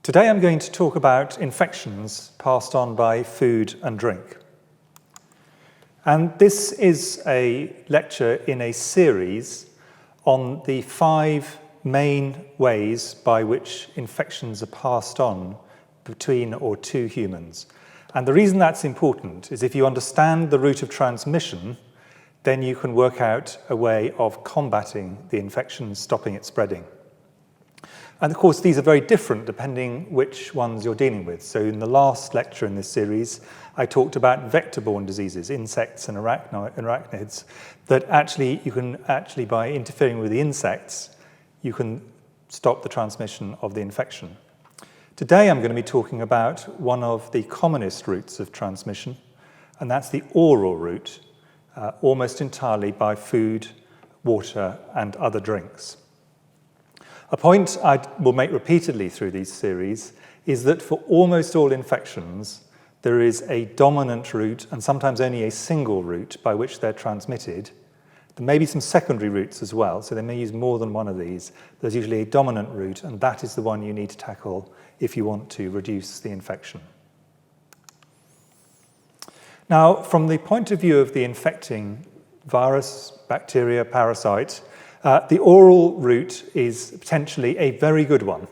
Today I'm going to talk about infections passed on by food and drink. And this is a lecture in a series on the 5 main ways by which infections are passed on between or to humans. And the reason that's important is if you understand the route of transmission, then you can work out a way of combating the infection, stopping it spreading. And of course, these are very different depending which ones you're dealing with. So in the last lecture in this series, I talked about vector-borne diseases, insects and arachnids, that you can by interfering with the insects, you can stop the transmission of the infection. Today, I'm going to be talking about one of the commonest routes of transmission, and that's the oral route, almost entirely by food, water, and other drinks. A point I will make repeatedly through these series is that for almost all infections, there is a dominant route and sometimes only a single route by which they're transmitted. There may be some secondary routes as well, so they may use more than one of these. There's usually a dominant route, and that is the one you need to tackle if you want to reduce the infection. Now, from the point of view of the infecting virus, bacteria, parasite, the oral route is potentially a very good one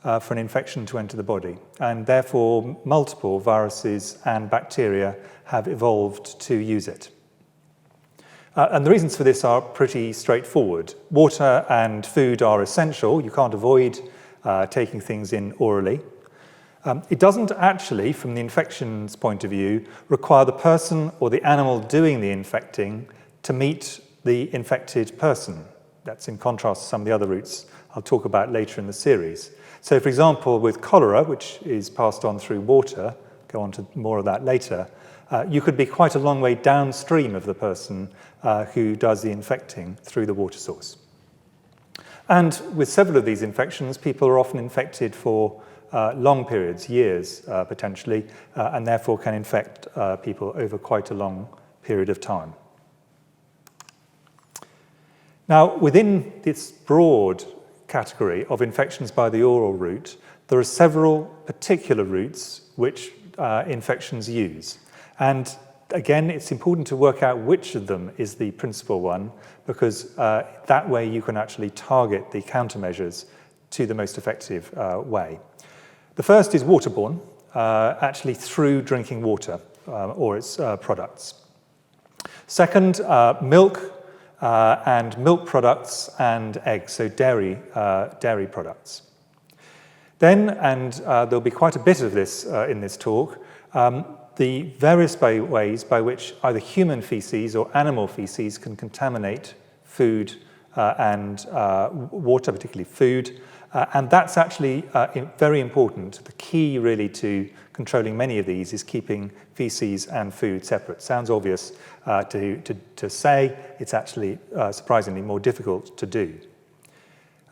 for an infection to enter the body, and therefore multiple viruses and bacteria have evolved to use it. And the reasons for this are pretty straightforward. Water and food are essential. You can't avoid taking things in orally. It doesn't actually, from the infection's point of view, require the person or the animal doing the infecting to meet the infected person. That's in contrast to some of the other routes I'll talk about later in the series. So, for example, with cholera, which is passed on through water, go on to more of that later, you could be quite a long way downstream of the person who does the infecting through the water source. And with several of these infections, people are often infected for long periods, years potentially, and therefore can infect people over quite a long period of time. Now, within this broad category of infections by the oral route, there are several particular routes which infections use. And again, it's important to work out which of them is the principal one, because that way you can actually target the countermeasures to the most effective way. The first is waterborne, actually through drinking water or its products. Second, milk and milk products and eggs, so dairy products. Then, and there'll be quite a bit of this in this talk, the various ways by which either human feces or animal feces can contaminate food and water, particularly food. And that's actually very important. The key really to controlling many of these is keeping feces and food separate. Sounds obvious to say, it's actually surprisingly more difficult to do.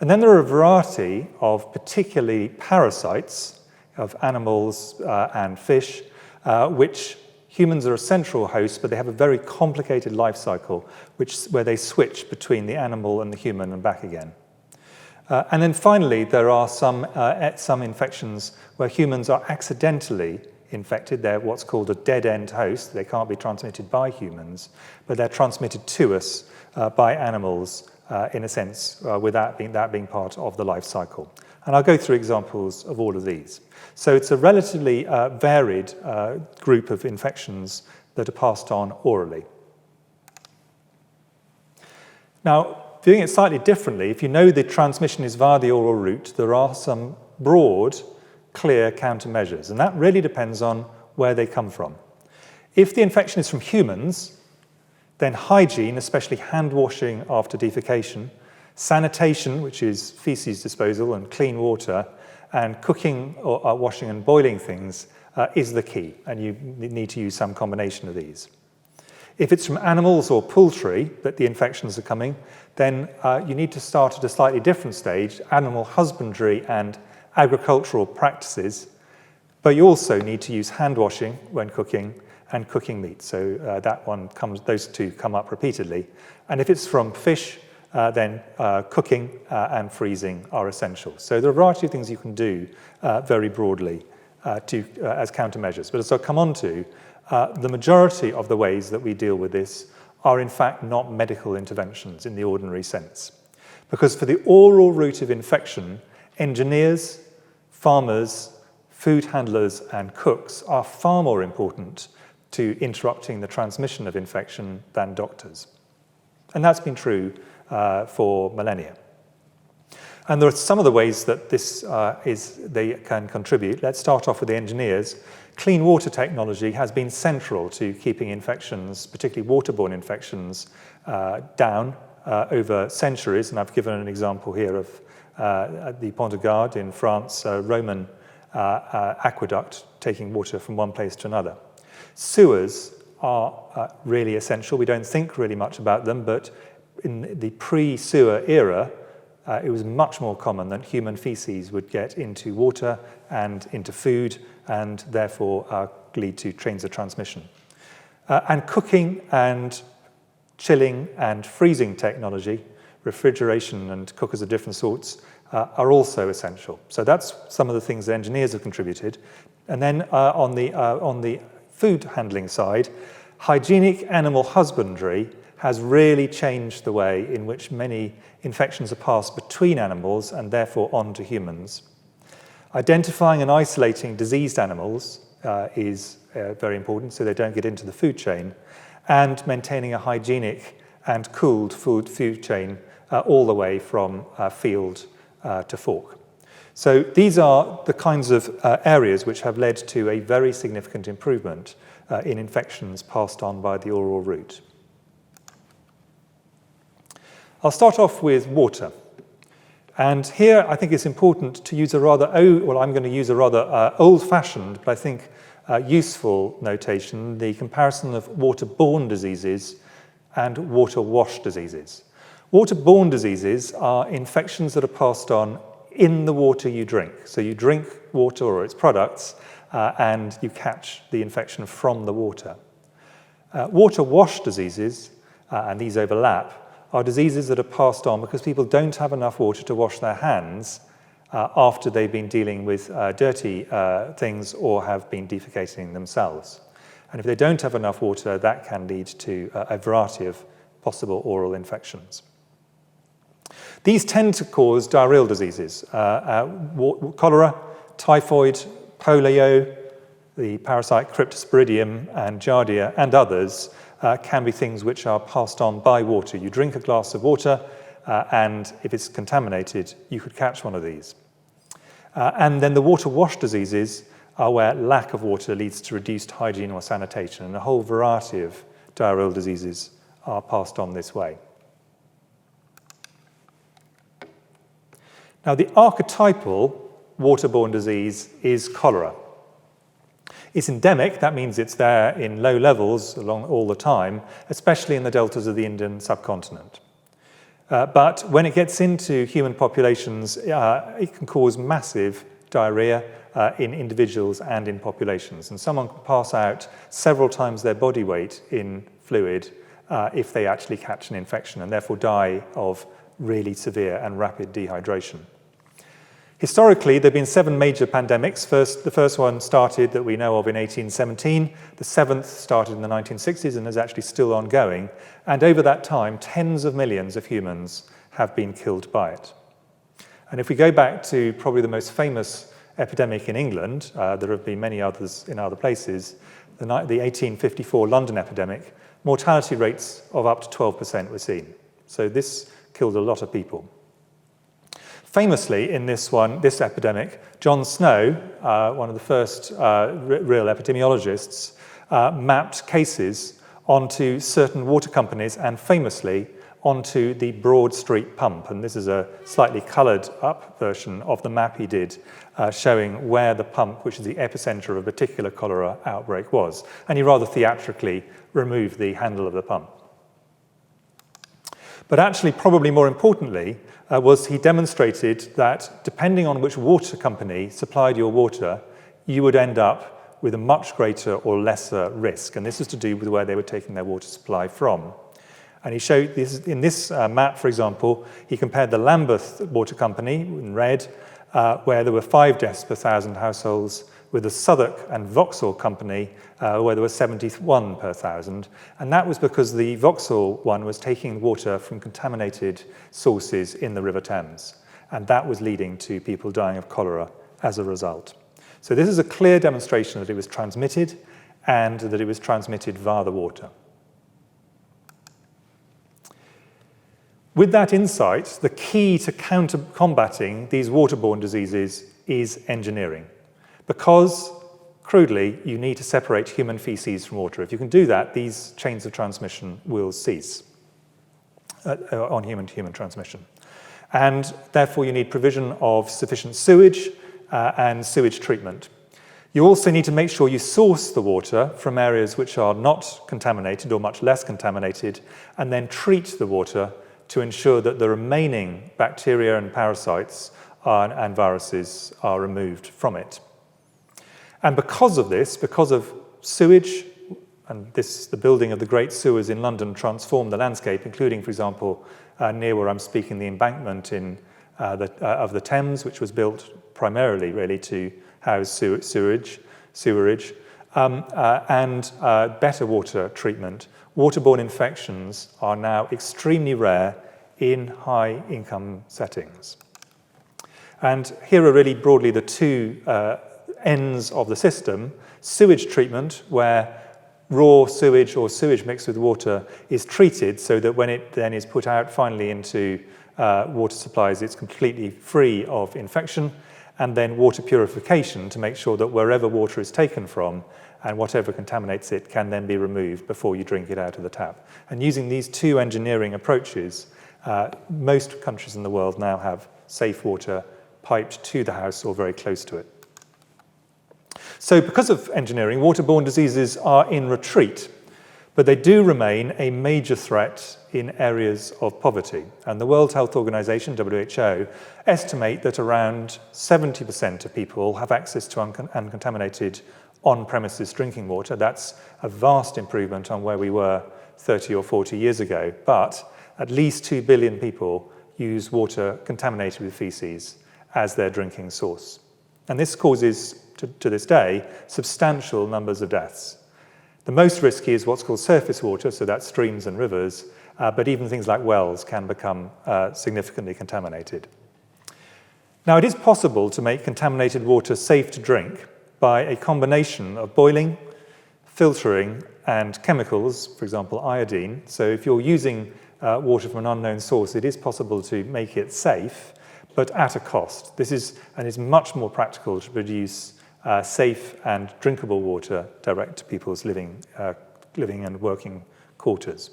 And then there are a variety of particularly parasites of animals and fish, which humans are a central host, but they have a very complicated life cycle, where they switch between the animal and the human and back again. And then finally, there are some infections where humans are accidentally infected. They're what's called a dead-end host. They can't be transmitted by humans, but they're transmitted to us by animals, in a sense, without that being part of the life cycle. And I'll go through examples of all of these. So it's a relatively varied group of infections that are passed on orally. Now, viewing it slightly differently, if you know the transmission is via the oral route, there are some broad, clear countermeasures, and that really depends on where they come from. If the infection is from humans, then hygiene, especially hand washing after defecation, sanitation, which is feces disposal and clean water, and cooking or washing and boiling things is the key, and you need to use some combination of these. If it's from animals or poultry that the infections are coming, then you need to start at a slightly different stage, animal husbandry and agricultural practices, but you also need to use hand washing when cooking and cooking meat. So those two come up repeatedly. And if it's from fish, then cooking and freezing are essential. So there are a variety of things you can do very broadly as countermeasures. But as I'll come on to, the majority of the ways that we deal with this are in fact not medical interventions in the ordinary sense. Because for the oral route of infection, engineers, farmers, food handlers and cooks are far more important to interrupting the transmission of infection than doctors. And that's been true for millennia. And there are some of the ways that they can contribute. Let's start off with the engineers. Clean water technology has been central to keeping infections, particularly waterborne infections, down over centuries. And I've given an example here of the Pont de Garde in France, a Roman aqueduct taking water from one place to another. Sewers are really essential. We don't think really much about them, but in the pre-sewer era, it was much more common that human feces would get into water and into food and therefore lead to chains of transmission. And cooking and chilling and freezing technology, refrigeration and cookers of different sorts, are also essential. So that's some of the things that engineers have contributed. And then on the food handling side, hygienic animal husbandry has really changed the way in which many infections are passed between animals and therefore on to humans. Identifying and isolating diseased animals is very important so they don't get into the food chain, and maintaining a hygienic and cooled food chain all the way from field to fork. So these are the kinds of areas which have led to a very significant improvement in infections passed on by the oral route. I'll start off with water. And here I think it's important to use I'm going to use a rather old-fashioned, but I think useful notation, the comparison of waterborne diseases and water-wash diseases. Waterborne diseases are infections that are passed on in the water you drink. So you drink water or its products, and you catch the infection from the water. Water-wash diseases, and these overlap, are diseases that are passed on because people don't have enough water to wash their hands after they've been dealing with dirty things or have been defecating themselves. And if they don't have enough water, that can lead to a variety of possible oral infections. These tend to cause diarrheal diseases, cholera, typhoid, polio, the parasite Cryptosporidium and Giardia and others can be things which are passed on by water. You drink a glass of water and if it's contaminated, you could catch one of these. And then the water-wash diseases are where lack of water leads to reduced hygiene or sanitation, and a whole variety of diarrheal diseases are passed on this way. Now, the archetypal waterborne disease is cholera. It's endemic, that means it's there in low levels along all the time, especially in the deltas of the Indian subcontinent. But when it gets into human populations, it can cause massive diarrhea in individuals and in populations. And someone can pass out several times their body weight in fluid if they actually catch an infection and therefore die of really severe and rapid dehydration. Historically, there have been 7 major pandemics. The first one started that we know of in 1817. The 7th started in the 1960s and is actually still ongoing. And over that time, tens of millions of humans have been killed by it. And if we go back to probably the most famous epidemic in England, there have been many others in other places, the 1854 London epidemic, mortality rates of up to 12% were seen. So this killed a lot of people. Famously, in this epidemic, John Snow, one of the first real epidemiologists, mapped cases onto certain water companies and famously onto the Broad Street pump. And this is a slightly coloured up version of the map he did, showing where the pump, which is the epicenter of a particular cholera outbreak, was. And he rather theatrically removed the handle of the pump. But actually, probably more importantly, was he demonstrated that depending on which water company supplied your water, you would end up with a much greater or lesser risk. And this is to do with where they were taking their water supply from. And he showed this in this map, for example, he compared the Lambeth Water Company in red, where there were 5 deaths per 1,000 households, with the Southwark and Vauxhall Company, where there were 71 per 1,000. And that was because the Vauxhall one was taking water from contaminated sources in the River Thames. And that was leading to people dying of cholera as a result. So this is a clear demonstration that it was transmitted, and that it was transmitted via the water. With that insight, the key to combating these waterborne diseases is engineering. Because, crudely, you need to separate human feces from water. If you can do that, these chains of transmission will cease on human-to-human transmission. And therefore, you need provision of sufficient sewage and sewage treatment. You also need to make sure you source the water from areas which are not contaminated or much less contaminated, and then treat the water to ensure that the remaining bacteria and parasites and viruses are removed from it. And because of this, because of sewage, and the building of the great sewers in London transformed the landscape, including, for example, near where I'm speaking, the embankment of the Thames, which was built primarily really to house sewerage, and better water treatment. Waterborne infections are now extremely rare in high-income settings. And here are really broadly the two ends of the system. Sewage treatment, where raw sewage or sewage mixed with water is treated so that when it then is put out finally into water supplies, it's completely free of infection. And then water purification to make sure that wherever water is taken from and whatever contaminates it can then be removed before you drink it out of the tap. And using these two engineering approaches, most countries in the world now have safe water piped to the house or very close to it. So because of engineering, waterborne diseases are in retreat, but they do remain a major threat in areas of poverty. And the World Health Organization, WHO, estimate that around 70% of people have access to uncontaminated on-premises drinking water. That's a vast improvement on where we were 30 or 40 years ago, but at least 2 billion people use water contaminated with feces as their drinking source. And this causes, to this day, substantial numbers of deaths. The most risky is what's called surface water, so that's streams and rivers, but even things like wells can become significantly contaminated. Now, it is possible to make contaminated water safe to drink by a combination of boiling, filtering, and chemicals, for example, iodine. So if you're using water from an unknown source, it is possible to make it safe, but at a cost. This is much more practical to produce safe and drinkable water direct to people's living and working quarters.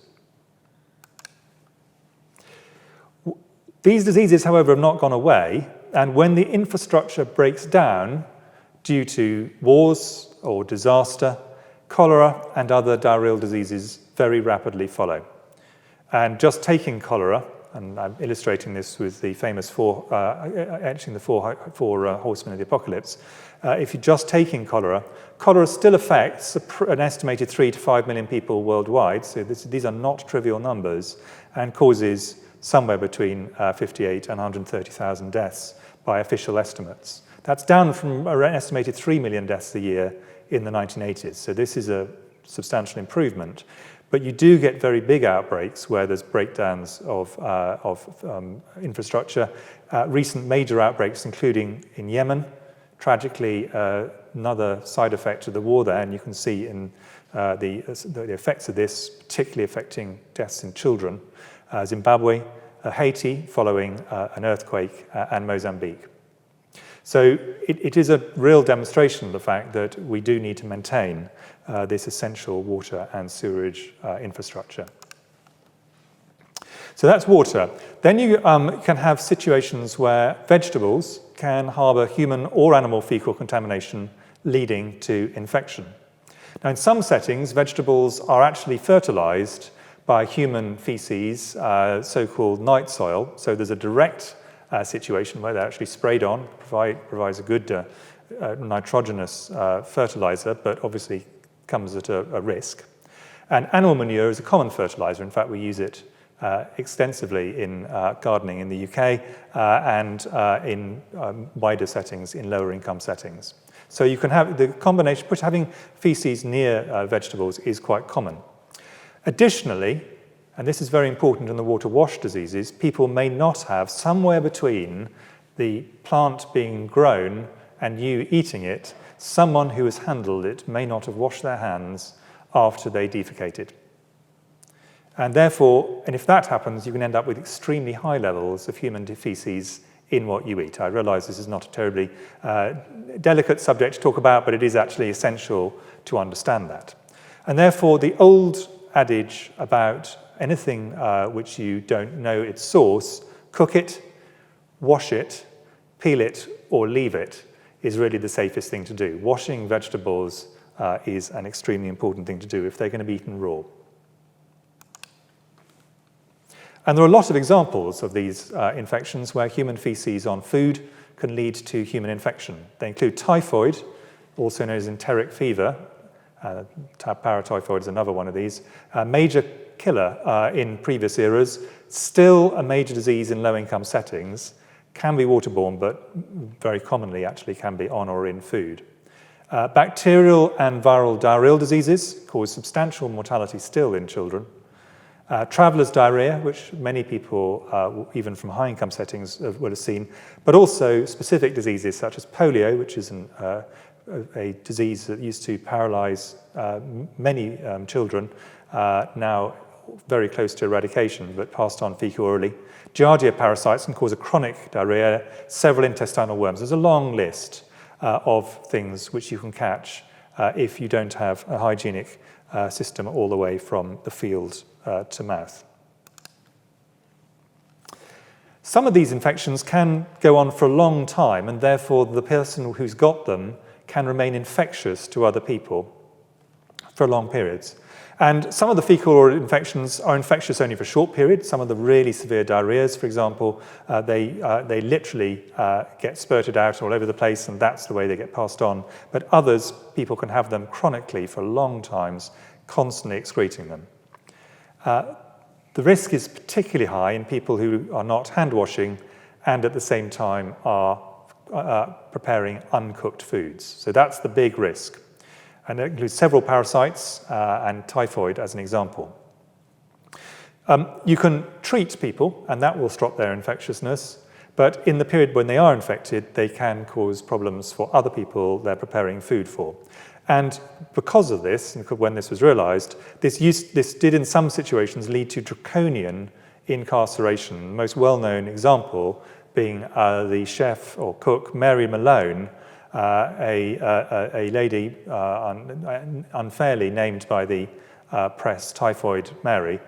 These diseases, however, have not gone away, and when the infrastructure breaks down due to wars or disaster, cholera and other diarrheal diseases very rapidly follow. And just taking cholera, and I'm illustrating this with the famous etching the four horsemen of the apocalypse. If you're just taking cholera still affects an estimated 3 to 5 million people worldwide, so these are not trivial numbers, and causes somewhere between 58 and 130,000 deaths by official estimates. That's down from an estimated 3 million deaths a year in the 1980s, so this is a substantial improvement. But you do get very big outbreaks where there's breakdowns of infrastructure. Recent major outbreaks, including in Yemen. Tragically, another side effect of the war there, and you can see in the effects of this, particularly affecting deaths in children. Zimbabwe, Haiti, following an earthquake, and Mozambique. So it is a real demonstration of the fact that we do need to maintain this essential water and sewerage infrastructure. So that's water. Then you can have situations where vegetables can harbour human or animal fecal contamination leading to infection. Now, in some settings, vegetables are actually fertilised by human feces, so-called night soil. So there's a direct situation where they're actually sprayed on, provides a good nitrogenous fertilizer, but obviously comes at a risk. And animal manure is a common fertilizer. In fact, we use it extensively in gardening in the UK and in wider settings, in lower income settings. So you can have the combination, having feces near vegetables is quite common. Additionally, and this is very important in the water-wash diseases, people may not have, somewhere between the plant being grown and you eating it, someone who has handled it may not have washed their hands after they defecated. And therefore, and if that happens, you can end up with extremely high levels of human feces in what you eat. I realise this is not a terribly delicate subject to talk about, but it is actually essential to understand that. And therefore, the old adage about anything which you don't know its source, cook it, wash it, peel it, or leave it, is really the safest thing to do. Washing vegetables is an extremely important thing to do if they're going to be eaten raw. And there are a lot of examples of these infections where human feces on food can lead to human infection. They include typhoid, also known as enteric fever. Paratyphoid is another one of these. A major killer in previous eras, still a major disease in low-income settings, can be waterborne, but very commonly actually can be on or in food. Bacterial and viral diarrheal diseases cause substantial mortality still in children. Traveller's diarrhea, which many people, even from high-income settings, will have seen, but also specific diseases such as polio, which is a disease that used to paralyze many children, now very close to eradication, but passed on fecal-orally. Giardia parasites can cause a chronic diarrhea, several intestinal worms. There's a long list of things which you can catch if you don't have a hygienic system all the way from the field to mouth. Some of these infections can go on for a long time, and therefore the person who's got them can remain infectious to other people for long periods. And some of the fecal infections are infectious only for short periods. Some of the really severe diarrheas, for example, they literally get spurted out all over the place, and that's the way they get passed on. But others, people can have them chronically for long times, constantly excreting them. The risk is particularly high in people who are not hand washing and at the same time are preparing uncooked foods. So that's the big risk. And it includes several parasites and typhoid as an example. You can treat people, and that will stop their infectiousness, but in the period when they are infected, they can cause problems for other people they're preparing food for. And because of this, and when this was realized, this did in some situations lead to draconian incarceration. The most well-known example being the chef or cook, Mary Malone, a lady unfairly named by the press Typhoid Mary,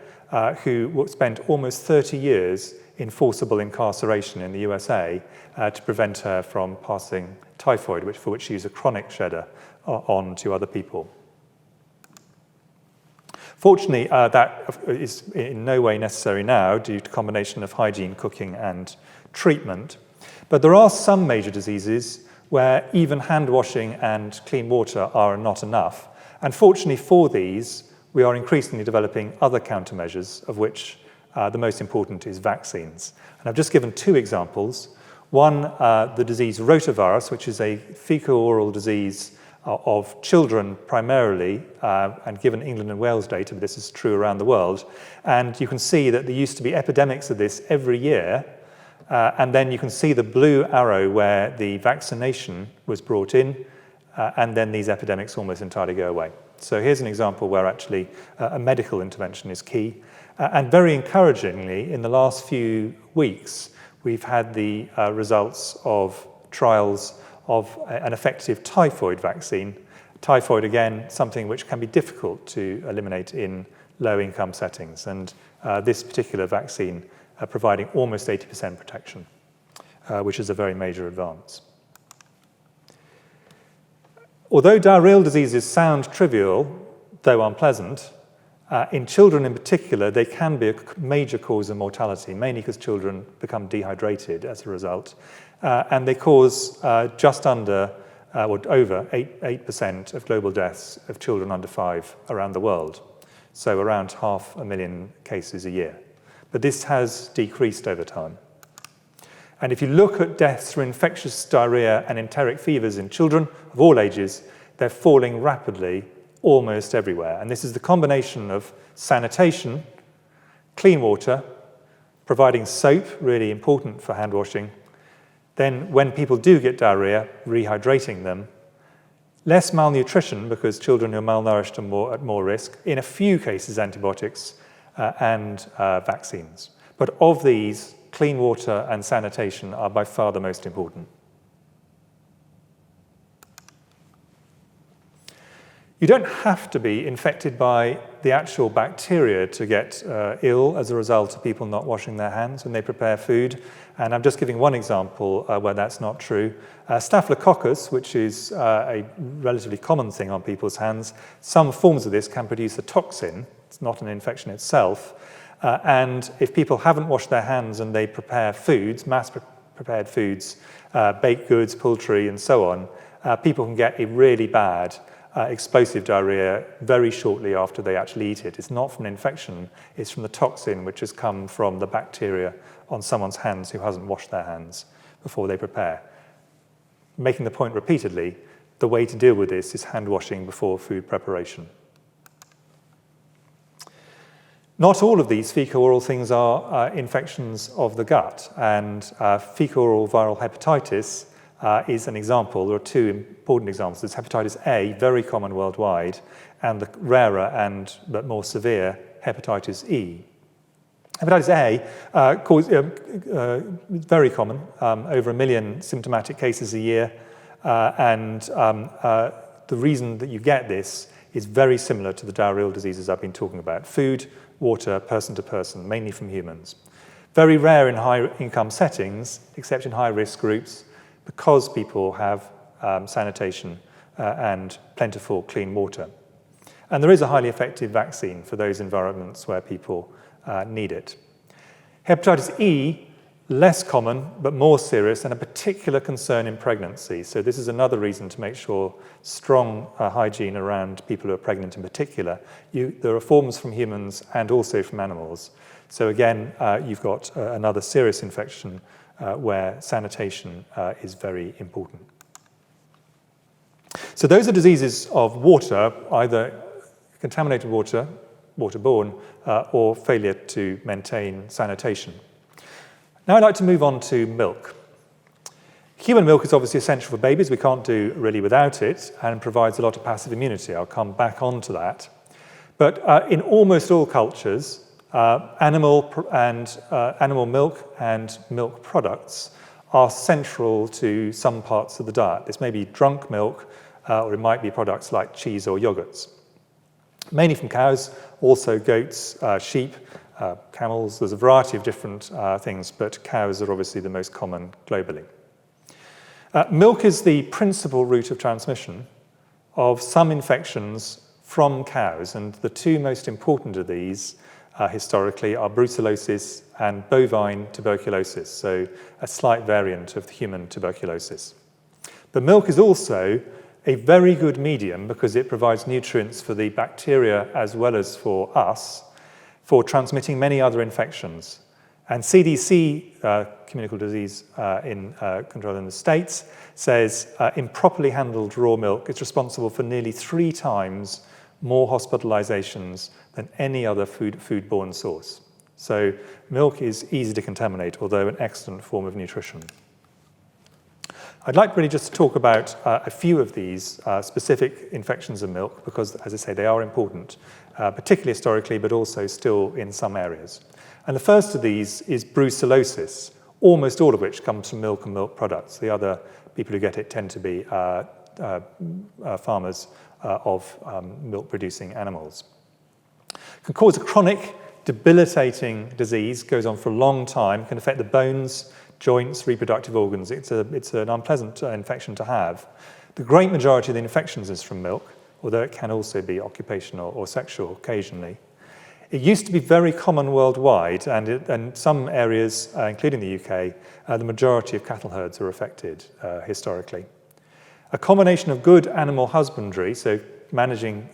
who spent almost 30 years in forcible incarceration in the USA to prevent her from passing typhoid, for which she was a chronic shedder, on to other people. Fortunately, that is in no way necessary now due to a combination of hygiene, cooking, and treatment. But there are some major diseases where even hand washing and clean water are not enough. And fortunately for these, we are increasingly developing other countermeasures, of which the most important is vaccines. And I've just given two examples. One, the disease rotavirus, which is a fecal-oral disease of children primarily, and given England and Wales data, but this is true around the world. And you can see that there used to be epidemics of this every year, and then you can see the blue arrow where the vaccination was brought in, and then these epidemics almost entirely go away. So here's an example where actually a medical intervention is key. And very encouragingly, in the last few weeks, we've had the results of trials of an effective typhoid vaccine. Typhoid, again, something which can be difficult to eliminate in low-income settings. And this particular vaccine providing almost 80% protection, which is a very major advance. Although diarrheal diseases sound trivial, though unpleasant, in children in particular, they can be a major cause of mortality, mainly because children become dehydrated as a result. And they cause just under or over 8% of global deaths of children under 5 around the world. so around 500,000 cases a year. But this has decreased over time. And if you look at deaths from infectious diarrhoea and enteric fevers in children of all ages, they're falling rapidly almost everywhere. And this is the combination of sanitation, clean water, providing soap, really important for hand washing, then when people do get diarrhoea, rehydrating them, less malnutrition because children who are malnourished are at more risk, in a few cases antibiotics and vaccines. But of these, clean water and sanitation are by far the most important. You don't have to be infected by the actual bacteria to get ill as a result of people not washing their hands when they prepare food. And I'm just giving one example where that's not true. Staphylococcus, which is a relatively common thing on people's hands, some forms of this can produce a toxin. It's not an infection itself. And if people haven't washed their hands and they prepare foods, mass-prepared foods, baked goods, poultry, and so on, people can get a really bad explosive diarrhea very shortly after they actually eat it. It's not from an infection, it's from the toxin which has come from the bacteria on someone's hands who hasn't washed their hands before they prepare. Making the point repeatedly, the way to deal with this is hand washing before food preparation. Not all of these fecal-oral things are infections of the gut, and fecal-oral viral hepatitis is an example. There are two important examples. There's hepatitis A, very common worldwide, and the rarer but more severe hepatitis E. Hepatitis A is very common, over 1 million symptomatic cases a year, and the reason that you get this is very similar to the diarrheal diseases I've been talking about. Food, water, person to person, mainly from humans. Very rare in high-income settings, except in high-risk groups, because people have sanitation and plentiful clean water. And there is a highly effective vaccine for those environments where people need it. Hepatitis E, less common, but more serious, and a particular concern in pregnancy. So this is another reason to make sure strong hygiene around people who are pregnant in particular. There are forms from humans and also from animals. So again, you've got another serious infection where sanitation is very important. So those are diseases of water, either contaminated water, waterborne, or failure to maintain sanitation. Now I'd like to move on to milk. Human milk is obviously essential for babies. We can't do really without it, and provides a lot of passive immunity. I'll come back onto that. But in almost all cultures, animal milk and milk products are central to some parts of the diet. This may be drunk milk, or it might be products like cheese or yogurts. Mainly from cows, also goats, sheep, camels. There's a variety of different things, but cows are obviously the most common globally. Milk is the principal route of transmission of some infections from cows, and the two most important of these historically are brucellosis and bovine tuberculosis, so a slight variant of the human tuberculosis. But milk is also a very good medium because it provides nutrients for the bacteria as well as for us for transmitting many other infections. And CDC, communicable disease control in the States, says improperly handled raw milk is responsible for nearly 3 times more hospitalizations than any other foodborne source. So milk is easy to contaminate, although an excellent form of nutrition. I'd like really just to talk about a few of these specific infections of milk, because, as I say, they are important, particularly historically, but also still in some areas. And the first of these is brucellosis, almost all of which comes from milk and milk products. The other people who get it tend to be farmers of milk-producing animals. It can cause a chronic, debilitating disease, goes on for a long time, can affect the bones, joints, reproductive organs. It's an unpleasant infection to have. The great majority of the infections is from milk, although it can also be occupational or sexual occasionally. It used to be very common worldwide, and in some areas, including the UK, the majority of cattle herds are affected historically. A combination of good animal husbandry, so managing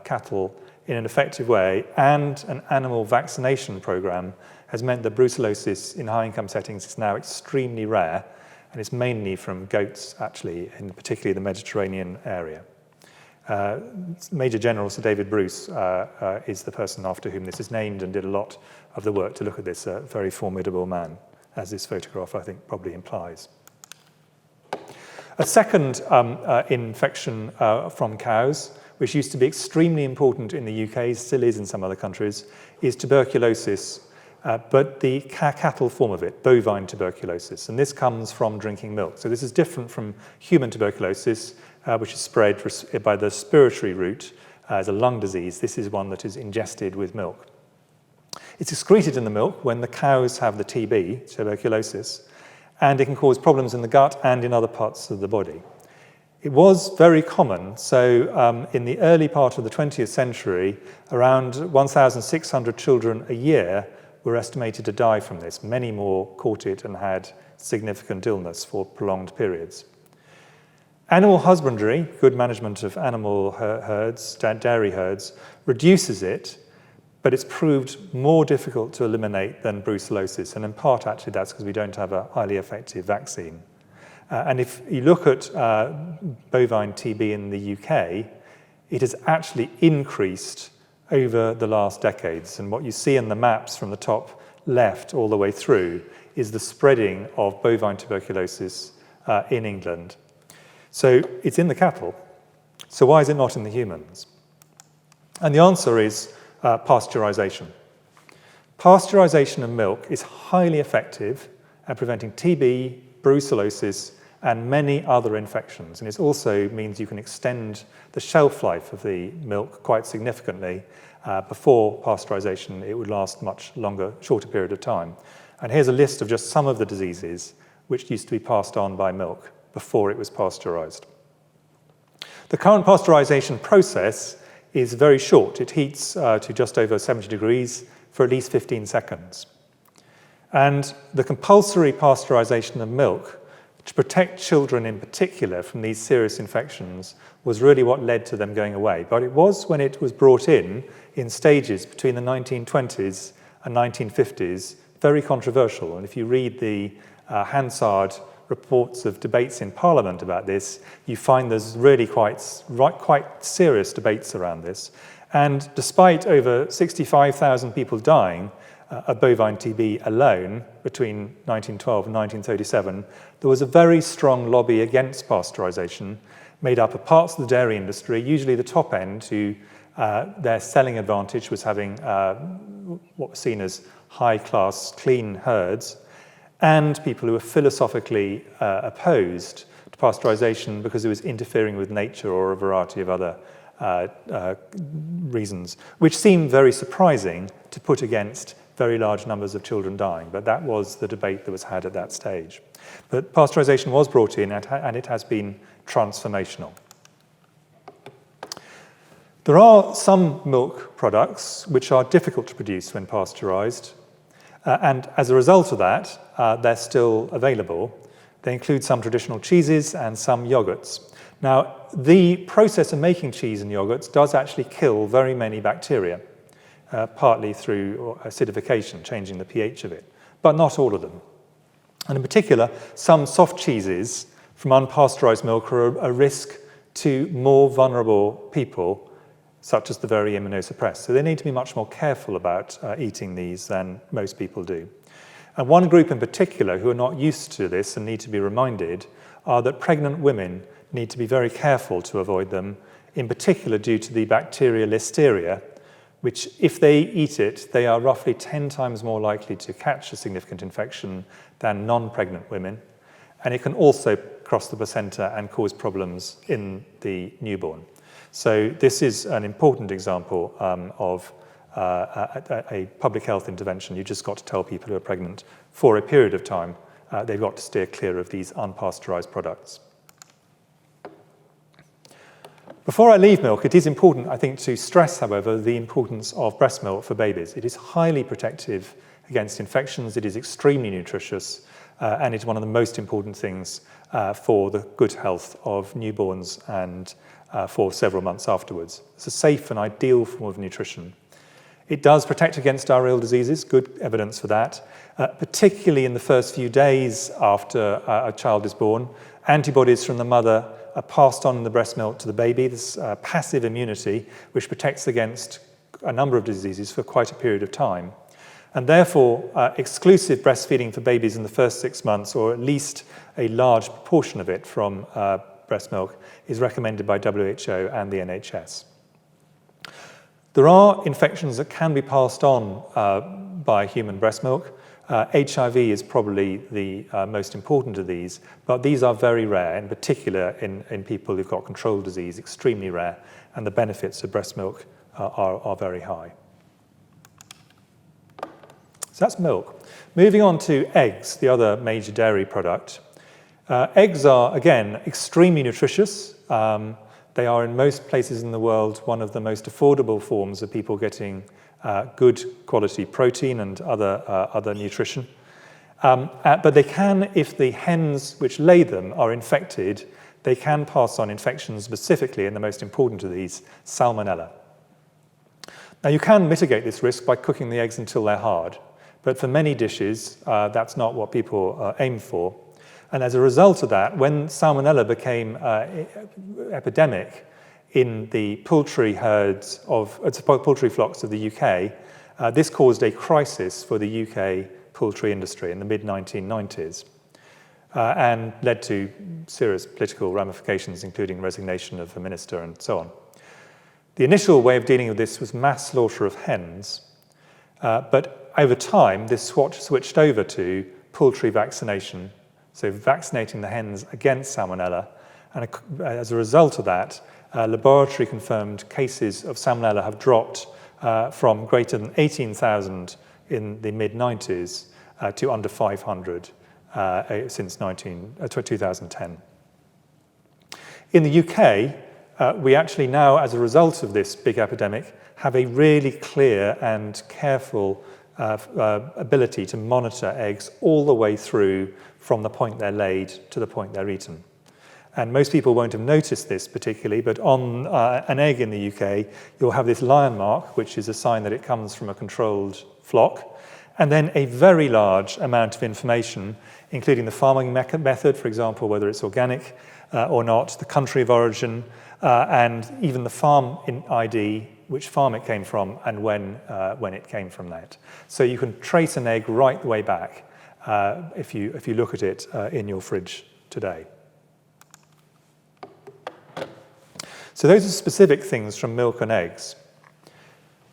cattle in an effective way and an animal vaccination program has meant that brucellosis in high-income settings is now extremely rare, and it's mainly from goats, actually, in particularly the Mediterranean area. Major General Sir David Bruce is the person after whom this is named and did a lot of the work to look at this very formidable man, as this photograph, I think, probably implies. A second infection from cows, which used to be extremely important in the UK, still is in some other countries, is tuberculosis, but the cattle form of it, bovine tuberculosis. And this comes from drinking milk. So this is different from human tuberculosis, which is spread by the respiratory route as a lung disease. This is one that is ingested with milk. It's excreted in the milk when the cows have the TB, tuberculosis, and it can cause problems in the gut and in other parts of the body. It was very common. So in the early part of the 20th century, around 1,600 children a year were estimated to die from this. Many more caught it and had significant illness for prolonged periods. Animal husbandry, good management of animal herds, dairy herds, reduces it, but it's proved more difficult to eliminate than brucellosis. And in part, actually, that's because we don't have a highly effective vaccine. And if you look at bovine TB in the UK, it has actually increased over the last decades. And what you see in the maps from the top left all the way through is the spreading of bovine tuberculosis in England. So it's in the cattle. So why is it not in the humans? And the answer is pasteurisation. Pasteurisation of milk is highly effective at preventing TB, brucellosis, and many other infections. And it also means you can extend the shelf life of the milk quite significantly. Before pasteurisation, it would last much longer, shorter period of time. And here's a list of just some of the diseases which used to be passed on by milk before it was pasteurised. The current pasteurisation process is very short. It heats to just over 70 degrees for at least 15 seconds. And the compulsory pasteurisation of milk to protect children in particular from these serious infections was really what led to them going away. But it was when it was brought in stages between the 1920s and 1950s, very controversial. And if you read the Hansard reports of debates in Parliament about this, you find there's really quite serious debates around this. And despite over 65,000 people dying of bovine TB alone between 1912 and 1937, there was a very strong lobby against pasteurisation made up of parts of the dairy industry, usually the top end, who their selling advantage was having what was seen as high-class, clean herds, and people who were philosophically opposed to pasteurisation because it was interfering with nature or a variety of other reasons, which seemed very surprising to put against very large numbers of children dying. But that was the debate that was had at that stage. But pasteurisation was brought in, and it has been transformational. There are some milk products which are difficult to produce when pasteurised, and as a result of that, they're still available. They include some traditional cheeses and some yogurts. Now, the process of making cheese and yogurts does actually kill very many bacteria, partly through acidification, changing the pH of it, but not all of them. And in particular, some soft cheeses from unpasteurised milk are a risk to more vulnerable people, such as the very immunosuppressed. So they need to be much more careful about eating these than most people do. And one group in particular who are not used to this and need to be reminded are that pregnant women need to be very careful to avoid them, in particular due to the bacteria Listeria, which if they eat it, they are roughly 10 times more likely to catch a significant infection than non-pregnant women. And it can also cross the placenta and cause problems in the newborn. So this is an important example of a public health intervention. You've just got to tell people who are pregnant for a period of time they've got to steer clear of these unpasteurised products. Before I leave milk, it is important, I think, to stress, however, the importance of breast milk for babies. It is highly protective against infections. It is extremely nutritious. and is one of the most important things for the good health of newborns and for several months afterwards. It's a safe and ideal form of nutrition. It does protect against diarrheal diseases, good evidence for that, particularly in the first few days after a child is born. Antibodies from the mother are passed on in the breast milk to the baby, this passive immunity which protects against a number of diseases for quite a period of time. And therefore, exclusive breastfeeding for babies in the first 6 months, or at least a large proportion of it from breast milk, is recommended by WHO and the NHS. There are infections that can be passed on by human breast milk. HIV is probably the most important of these, but these are very rare, in particular in people who've got controlled disease, extremely rare, and the benefits of breast milk are very high. So that's milk. Moving on to eggs, the other major dairy product. Eggs are, again, extremely nutritious. They are, in most places in the world, one of the most affordable forms of people getting good quality protein and other nutrition. But they can, if the hens which lay them are infected, they can pass on infections specifically, and the most important of these, Salmonella. Now, you can mitigate this risk by cooking the eggs until they're hard, but for many dishes, that's not what people aim for. And as a result of that, when Salmonella became epidemic in the poultry herds of poultry flocks of the UK, this caused a crisis for the UK poultry industry in the mid-1990s and led to serious political ramifications, including resignation of the minister and so on. The initial way of dealing with this was mass slaughter of hens, but over time, this switched over to poultry vaccination, so vaccinating the hens against Salmonella. And as a result of that, laboratory-confirmed cases of Salmonella have dropped from greater than 18,000 in the mid-90s to under 500 since 2010. In the UK, we actually now, as a result of this big epidemic, have a really clear and careful ability to monitor eggs all the way through from the point they're laid to the point they're eaten. And most people won't have noticed this particularly, but on an egg in the UK, you'll have this lion mark, which is a sign that it comes from a controlled flock, and then a very large amount of information, including the farming method, for example, whether it's organic or not, the country of origin, and even the farm ID, which farm it came from, and when it came from that. So you can trace an egg right the way back if you look at it in your fridge today. So those are specific things from milk and eggs.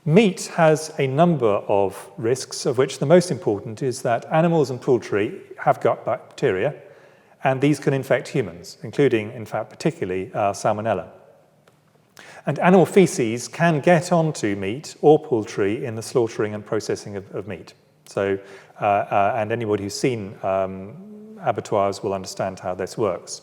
Meat has a number of risks, of which the most important is that animals and poultry have gut bacteria, and these can infect humans, including, in fact, particularly Salmonella. And animal feces can get onto meat or poultry in the slaughtering and processing of meat. So, and anybody who's seen abattoirs will understand how this works.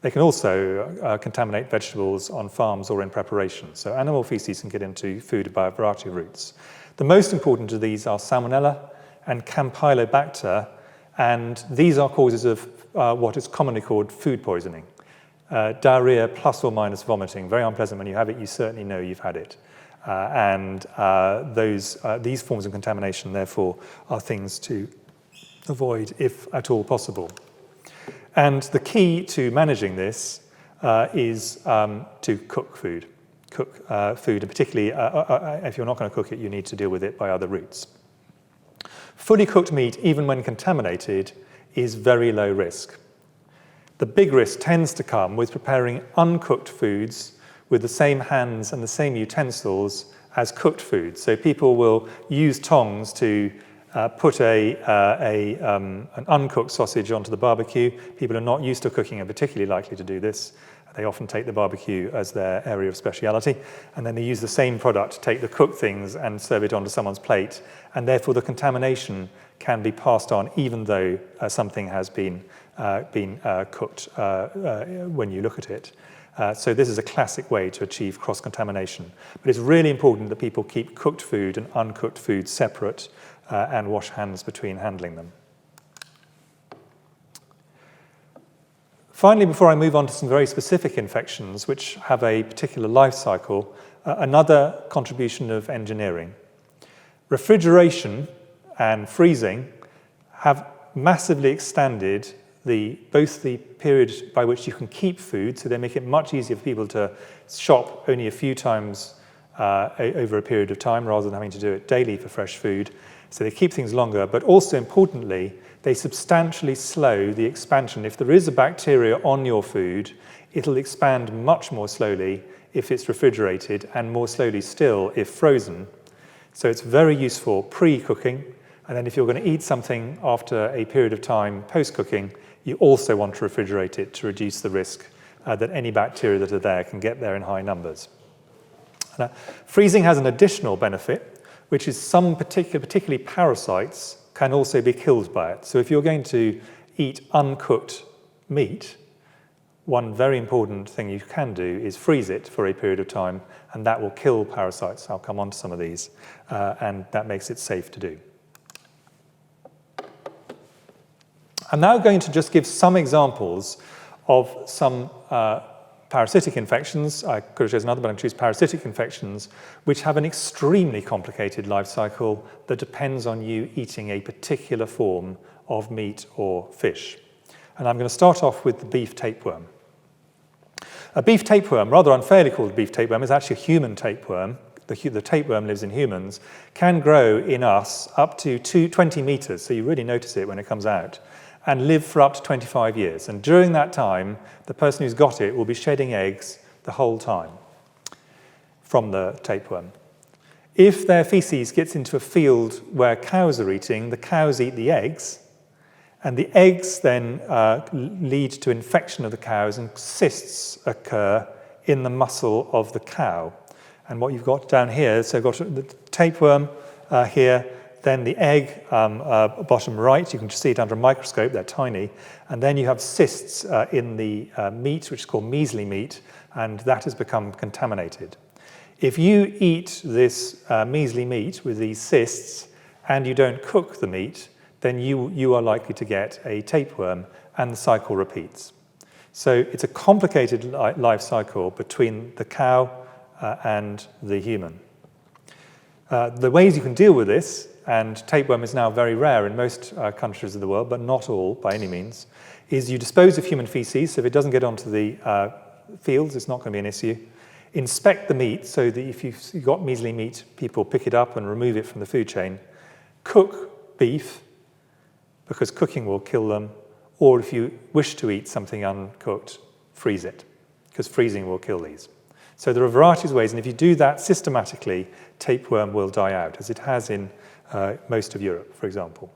They can also contaminate vegetables on farms or in preparation. So animal feces can get into food by a variety of routes. The most important of these are Salmonella and Campylobacter, and these are causes of what is commonly called food poisoning. Diarrhea plus or minus vomiting, very unpleasant when you have it, you certainly know you've had it. These forms of contamination, therefore, are things to avoid if at all possible. And the key to managing this is to cook food. Cook food, and particularly if you're not going to cook it, you need to deal with it by other routes. Fully cooked meat, even when contaminated, is very low risk. The big risk tends to come with preparing uncooked foods with the same hands and the same utensils as cooked foods. So people will use tongs to put an uncooked sausage onto the barbecue. People are not used to cooking and particularly likely to do this. They often take the barbecue as their area of speciality, and then they use the same product to take the cooked things and serve it onto someone's plate, and therefore the contamination can be passed on even though something has been cooked when you look at it. So this is a classic way to achieve cross-contamination. But it's really important that people keep cooked food and uncooked food separate and wash hands between handling them. Finally, before I move on to some very specific infections which have a particular life cycle, another contribution of engineering. Refrigeration and freezing have massively extended both the period by which you can keep food, so they make it much easier for people to shop only a few times over a period of time rather than having to do it daily for fresh food. So they keep things longer, but also importantly, they substantially slow the expansion. If there is a bacteria on your food, it'll expand much more slowly if it's refrigerated and more slowly still if frozen. So it's very useful pre-cooking. And then if you're going to eat something after a period of time post-cooking, you also want to refrigerate it to reduce the risk that any bacteria that are there can get there in high numbers. Now, freezing has an additional benefit, which is some particularly parasites can also be killed by it. So if you're going to eat uncooked meat, one very important thing you can do is freeze it for a period of time, and that will kill parasites. I'll come on to some of these, and that makes it safe to do. I'm now going to just give some examples of some parasitic infections. I could have chosen another, but I'm choosing parasitic infections, which have an extremely complicated life cycle that depends on you eating a particular form of meat or fish. And I'm going to start off with the beef tapeworm. A beef tapeworm, rather unfairly called beef tapeworm, is actually a human tapeworm. The tapeworm lives in humans, can grow in us up to 20 meters, so you really notice it when it comes out, and live for up to 25 years. And during that time, the person who's got it will be shedding eggs the whole time from the tapeworm. If their feces gets into a field where cows are eating, the cows eat the eggs, and the eggs then lead to infection of the cows, and cysts occur in the muscle of the cow. And what you've got down here, so you've got the tapeworm here, then the egg, bottom right, you can just see it under a microscope, they're tiny. And then you have cysts in the meat, which is called measly meat, and that has become contaminated. If you eat this measly meat with these cysts and you don't cook the meat, then you are likely to get a tapeworm, and the cycle repeats. So it's a complicated life cycle between the cow and the human. The ways you can deal with this, and tapeworm is now very rare in most countries of the world, but not all by any means, is you dispose of human feces, so if it doesn't get onto the fields, it's not going to be an issue. Inspect the meat, so that if you've got measly meat, people pick it up and remove it from the food chain. Cook beef, because cooking will kill them, or if you wish to eat something uncooked, freeze it, because freezing will kill these. So there are varieties of ways, and if you do that systematically, tapeworm will die out, as it has in most of Europe, for example.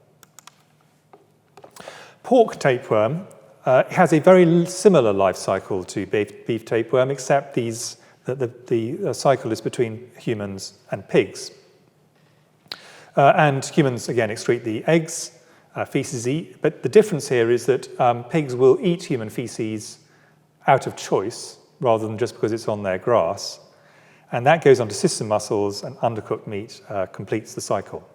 Pork tapeworm has a very similar life cycle to beef tapeworm, except the cycle is between humans and pigs. And humans, again, excrete the eggs, feces eat, but the difference here is that pigs will eat human feces out of choice, rather than just because it's on their grass. And that goes onto cysts and muscles, and undercooked meat completes the cycle.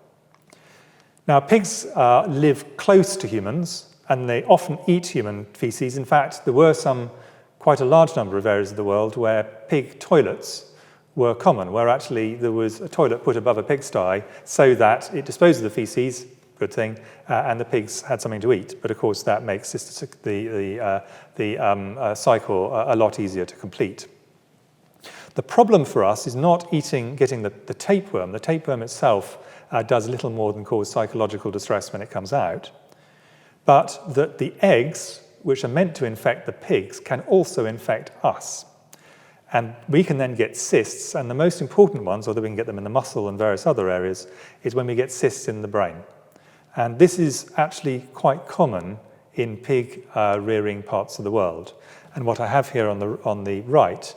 Now, pigs live close to humans, and they often eat human feces. In fact, there were quite a large number of areas of the world where pig toilets were common, where actually there was a toilet put above a pigsty so that it disposed of the feces, good thing, and the pigs had something to eat. But of course, that makes the cycle a lot easier to complete. The problem for us is not getting the tapeworm. The tapeworm itself does little more than cause psychological distress when it comes out, but that the eggs, which are meant to infect the pigs, can also infect us. And we can then get cysts, and the most important ones, although we can get them in the muscle and various other areas, is when we get cysts in the brain. And this is actually quite common in pig rearing parts of the world. And what I have here on the right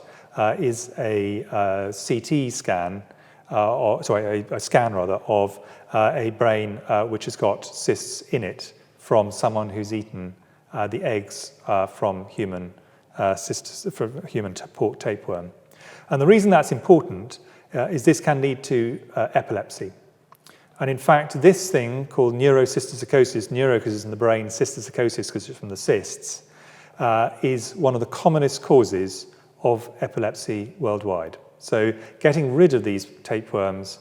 is a CT scan, a scan rather, of a brain which has got cysts in it from someone who's eaten the eggs from human pork tapeworm. And the reason that's important is this can lead to epilepsy. And in fact, this thing called neurocysticercosis, neuro because it's in the brain, cysticercosis because it's from the cysts, is one of the commonest causes of epilepsy worldwide. So getting rid of these tapeworms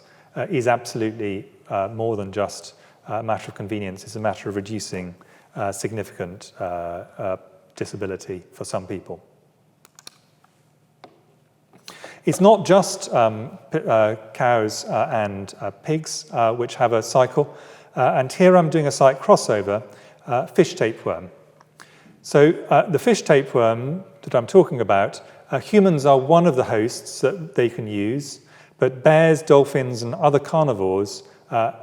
is absolutely more than just a matter of convenience. It's a matter of reducing significant disability for some people. It's not just cows and pigs which have a cycle. And here I'm doing a slight crossover, fish tapeworm. So the fish tapeworm that I'm talking about, humans are one of the hosts that they can use, but bears, dolphins, and other carnivores,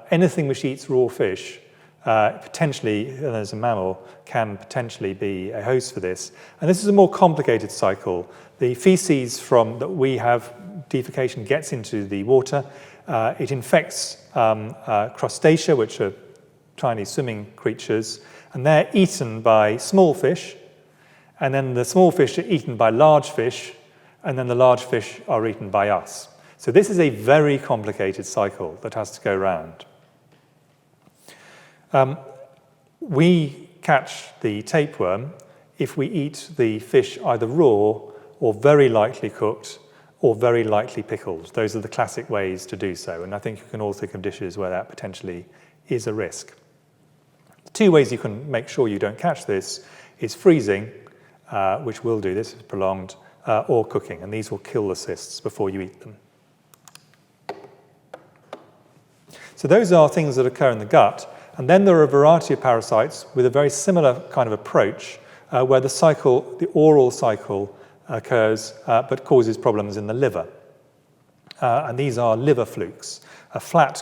anything which eats raw fish, potentially, as a mammal, can potentially be a host for this. And this is a more complicated cycle. The feces that we have, defecation gets into the water. It infects crustacea, which are tiny swimming creatures, and they're eaten by small fish, and then the small fish are eaten by large fish, and then the large fish are eaten by us. So this is a very complicated cycle that has to go round. We catch the tapeworm if we eat the fish either raw or very lightly cooked or very lightly pickled. Those are the classic ways to do so, and I think you can all think of dishes where that potentially is a risk. The two ways you can make sure you don't catch this is freezing, which will do this if it's prolonged, or cooking, and these will kill the cysts before you eat them. So those are things that occur in the gut, and then there are a variety of parasites with a very similar kind of approach, where the oral cycle occurs, but causes problems in the liver. And these are liver flukes, a flat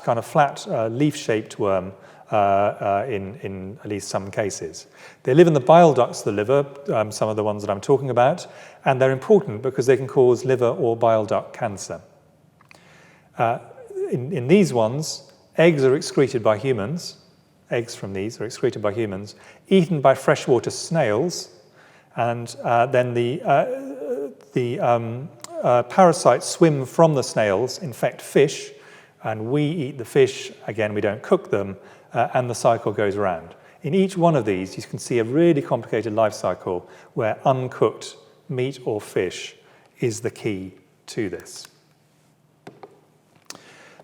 leaf-shaped worm in at least some cases. They live in the bile ducts of the liver, some of the ones that I'm talking about, and they're important because they can cause liver or bile duct cancer. In these ones, eggs are excreted by humans. Eggs from these are excreted by humans, eaten by freshwater snails, and then the parasites swim from the snails, infect fish, and we eat the fish. Again, we don't cook them, and the cycle goes around. In each one of these, you can see a really complicated life cycle where uncooked meat or fish is the key to this.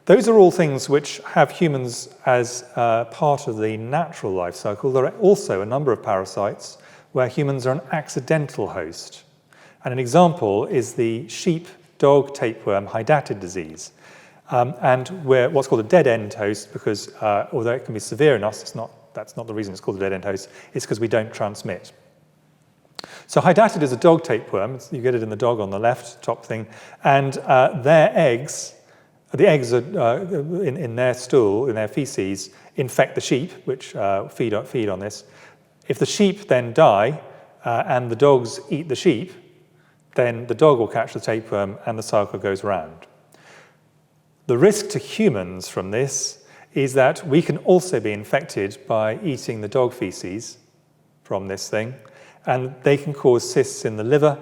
Those are all things which have humans as part of the natural life cycle. There are also a number of parasites where humans are an accidental host. And an example is the sheep-dog tapeworm Hydatid disease. And we're what's called a dead-end host because although it can be severe in us, that's not the reason it's called a dead-end host, it's because we don't transmit. So Hydatid is a dog tapeworm. You get it in the dog on the left, top thing. And their eggs, the eggs are, in their stool, in their feces, infect the sheep, which feed on this. If the sheep then die and the dogs eat the sheep, then the dog will catch the tapeworm and the cycle goes round. The risk to humans from this is that we can also be infected by eating the dog feces from this thing, and they can cause cysts in the liver,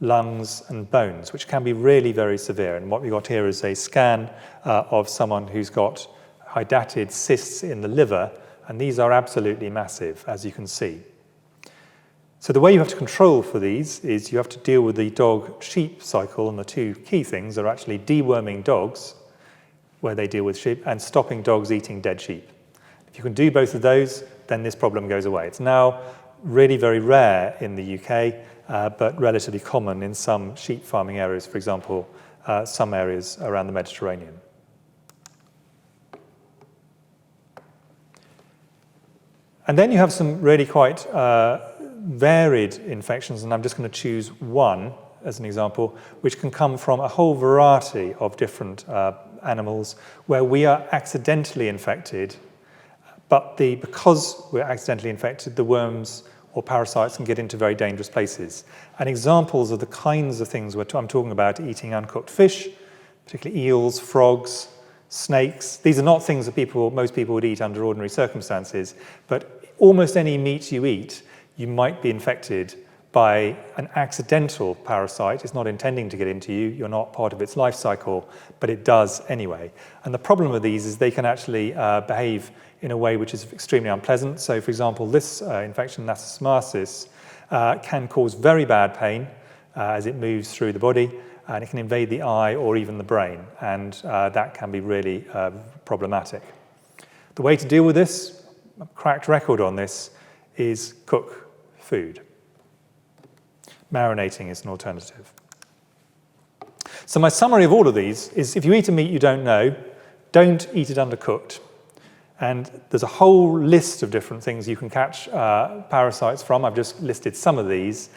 lungs, and bones, which can be really very severe. And what we got here is a scan of someone who's got hydatid cysts in the liver, and these are absolutely massive, as you can see. So the way you have to control for these is you have to deal with the dog-sheep cycle, and the two key things are actually deworming dogs, where they deal with sheep, and stopping dogs eating dead sheep. If you can do both of those, then this problem goes away. It's now really very rare in the UK, but relatively common in some sheep farming areas, for example, some areas around the Mediterranean. And then you have some really quite varied infections, and I'm just going to choose one as an example, which can come from a whole variety of different animals where we are accidentally infected, but because we're accidentally infected, the worms or parasites can get into very dangerous places. And examples of the kinds of things I'm talking about: eating uncooked fish, particularly eels, frogs, snakes. These are not things that most people would eat under ordinary circumstances, but almost any meat you eat, you might be infected by an accidental parasite. It's not intending to get into you, you're not part of its life cycle, but it does anyway. And the problem with these is they can actually behave in a way which is extremely unpleasant. So for example, this infection, Nasopharmosis, can cause very bad pain as it moves through the body, and it can invade the eye or even the brain, and that can be really problematic. The way to deal with this, a cracked record on this, is cook food. Marinating is an alternative. So my summary of all of these is if you eat a meat you don't know, don't eat it undercooked. And there's a whole list of different things you can catch parasites from. I've just listed some of these.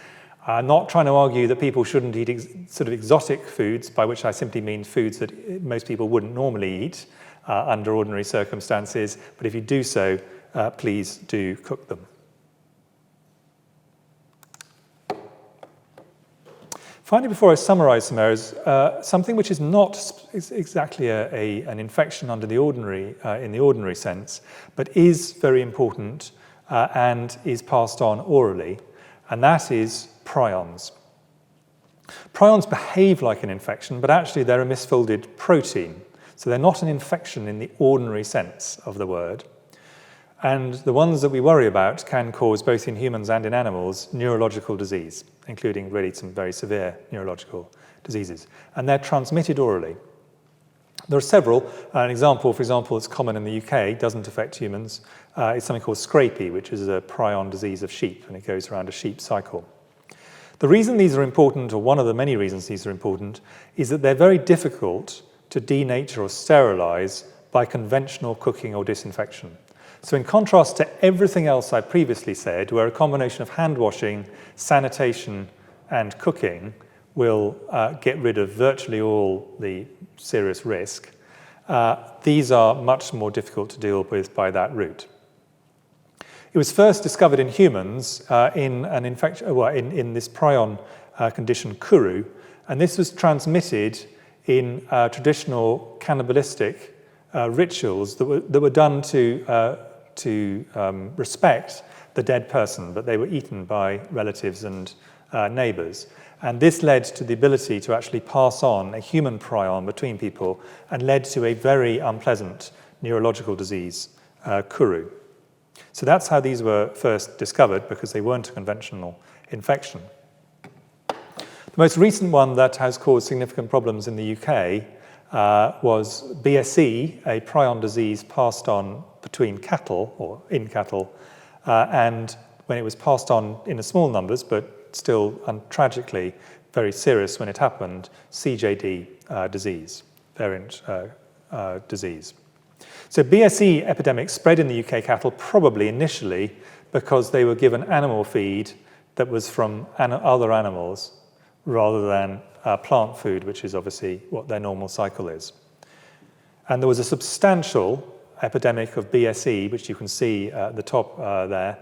I'm not trying to argue that people shouldn't eat sort of exotic foods, by which I simply mean foods that most people wouldn't normally eat under ordinary circumstances. But if you do so, please do cook them. Finally, before I summarise some areas, something which is not exactly an infection under the ordinary, in the ordinary sense, but is very important and is passed on orally, and that is prions. Prions behave like an infection, but actually they're a misfolded protein, so they're not an infection in the ordinary sense of the word. And the ones that we worry about can cause, both in humans and in animals, neurological disease, including really some very severe neurological diseases. And they're transmitted orally. There are several. An example, for example, that's common in the UK, doesn't affect humans, is something called scrapie, which is a prion disease of sheep, and it goes around a sheep cycle. The reason these are important, or one of the many reasons these are important, is that they're very difficult to denature or sterilize by conventional cooking or disinfection. So in contrast to everything else I previously said, where a combination of hand washing, sanitation, and cooking will get rid of virtually all the serious risk, these are much more difficult to deal with by that route. It was first discovered in humans in an infection, in this prion condition, kuru, and this was transmitted in traditional cannibalistic rituals that were done to respect the dead person, but they were eaten by relatives and neighbours. And this led to the ability to actually pass on a human prion between people and led to a very unpleasant neurological disease, kuru. So that's how these were first discovered, because they weren't a conventional infection. The most recent one that has caused significant problems in the UK was BSE, a prion disease passed on between cattle, or in cattle, and when it was passed on in a small numbers, but still tragically very serious when it happened, CJD disease, variant disease. So BSE epidemic spread in the UK cattle probably initially because they were given animal feed that was from other animals rather than plant food, which is obviously what their normal cycle is. And there was a substantial epidemic of BSE, which you can see at the top there,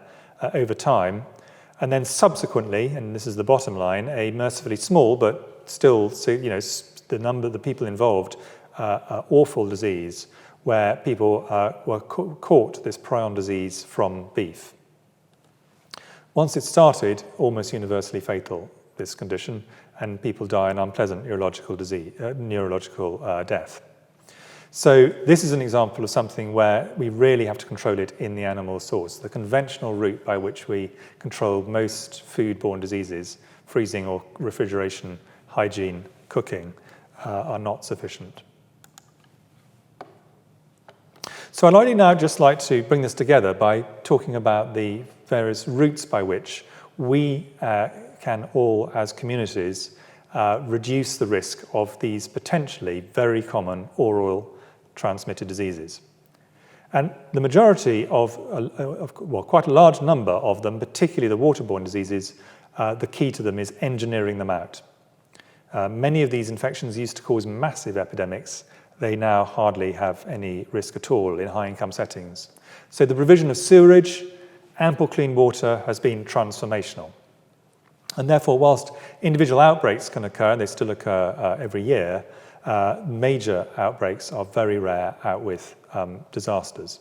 over time. And then subsequently, and this is the bottom line, a mercifully small, but still, the people involved, awful disease, where people were caught this prion disease from beef. Once it started, almost universally fatal, this condition, and people die an unpleasant neurological death. So this is an example of something where we really have to control it in the animal source. The conventional route by which we control most food-borne diseases, freezing or refrigeration, hygiene, cooking, are not sufficient. So I'd now just like to bring this together by talking about the various routes by which we can all, as communities, reduce the risk of these potentially very common oral transmitted diseases. And the majority of quite a large number of them, particularly the waterborne diseases, the key to them is engineering them out. Many of these infections used to cause massive epidemics. They now hardly have any risk at all in high-income settings. So the provision of sewerage, ample clean water has been transformational. And therefore, whilst individual outbreaks can occur, and they still occur every year, major outbreaks are very rare, out with disasters.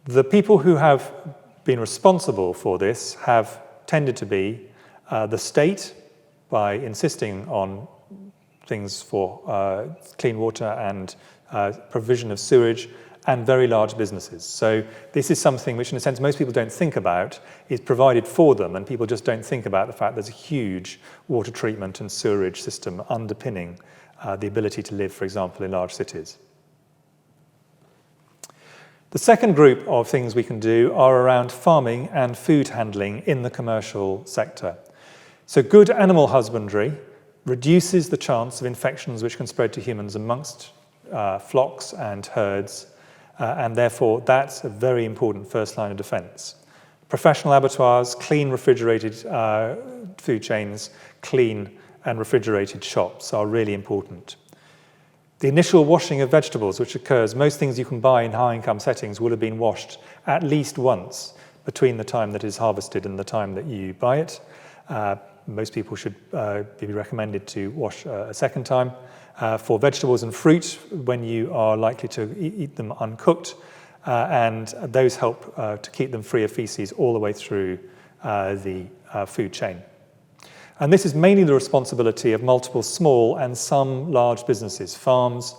The people who have been responsible for this have tended to be the state, by insisting on things for clean water and provision of sewage, and very large businesses. So this is something which, in a sense, most people don't think about, is provided for them, and people just don't think about the fact there's a huge water treatment and sewerage system underpinning the ability to live, for example, in large cities. The second group of things we can do are around farming and food handling in the commercial sector. So good animal husbandry reduces the chance of infections which can spread to humans amongst flocks and herds, and therefore that's a very important first line of defence. Professional abattoirs, clean refrigerated food chains, clean and refrigerated shops are really important. The initial washing of vegetables, which occurs, most things you can buy in high-income settings will have been washed at least once between the time that it is harvested and the time that you buy it. Most people should be recommended to wash a second time. For vegetables and fruit, when you are likely to eat them uncooked, and those help to keep them free of feces all the way through the food chain. And this is mainly the responsibility of multiple small and some large businesses, farms,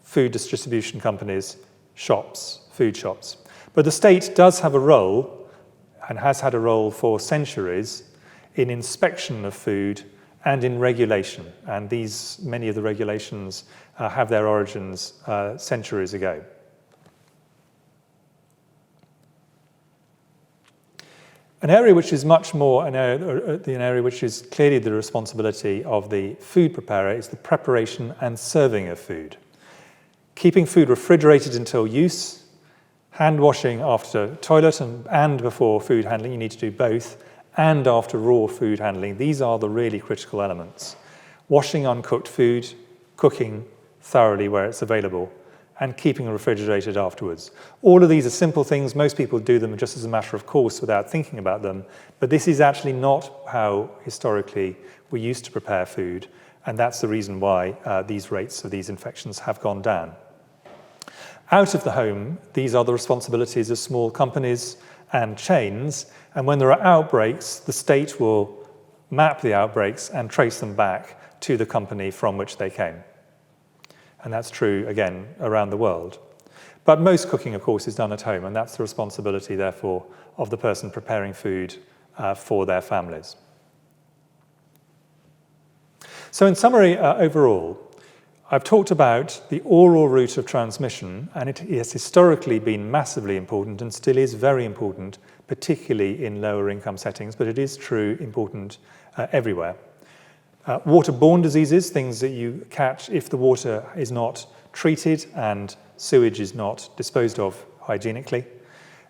food distribution companies, shops, food shops. But the state does have a role, and has had a role for centuries, in inspection of food and in regulation. And many of the regulations have their origins centuries ago. An area which is much more, an area which is clearly the responsibility of the food preparer is the preparation and serving of food. Keeping food refrigerated until use, hand washing after toilet and before food handling, you need to do both, and after raw food handling. These are the really critical elements. Washing uncooked food, cooking thoroughly where it's available, and keeping refrigerated afterwards. All of these are simple things. Most people do them just as a matter of course without thinking about them, but this is actually not how historically we used to prepare food, and that's the reason why these rates of these infections have gone down. Out of the home, these are the responsibilities of small companies and chains, and when there are outbreaks, the state will map the outbreaks and trace them back to the company from which they came. And that's true, again, around the world. But most cooking, of course, is done at home, and that's the responsibility, therefore, of the person preparing food for their families. So in summary, overall, I've talked about the oral route of transmission, and it has historically been massively important and still is very important, particularly in lower income settings, but it is true important everywhere. Waterborne diseases, things that you catch if the water is not treated and sewage is not disposed of hygienically.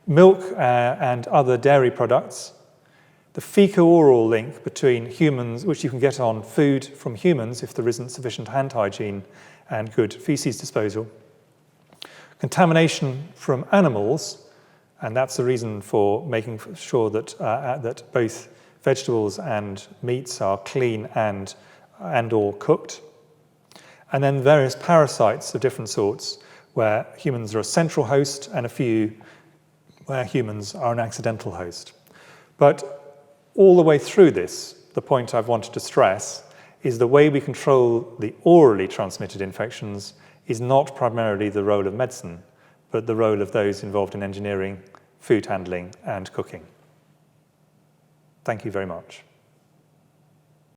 Milk and other dairy products. The fecal-oral link between humans, which you can get on food from humans if there isn't sufficient hand hygiene and good feces disposal. Contamination from animals, and that's the reason for making sure that, that both vegetables and meats are clean and or cooked. And then various parasites of different sorts, where humans are a central host and a few where humans are an accidental host. But all the way through this, the point I've wanted to stress is the way we control the orally transmitted infections is not primarily the role of medicine, but the role of those involved in engineering, food handling, and cooking. Thank you very much.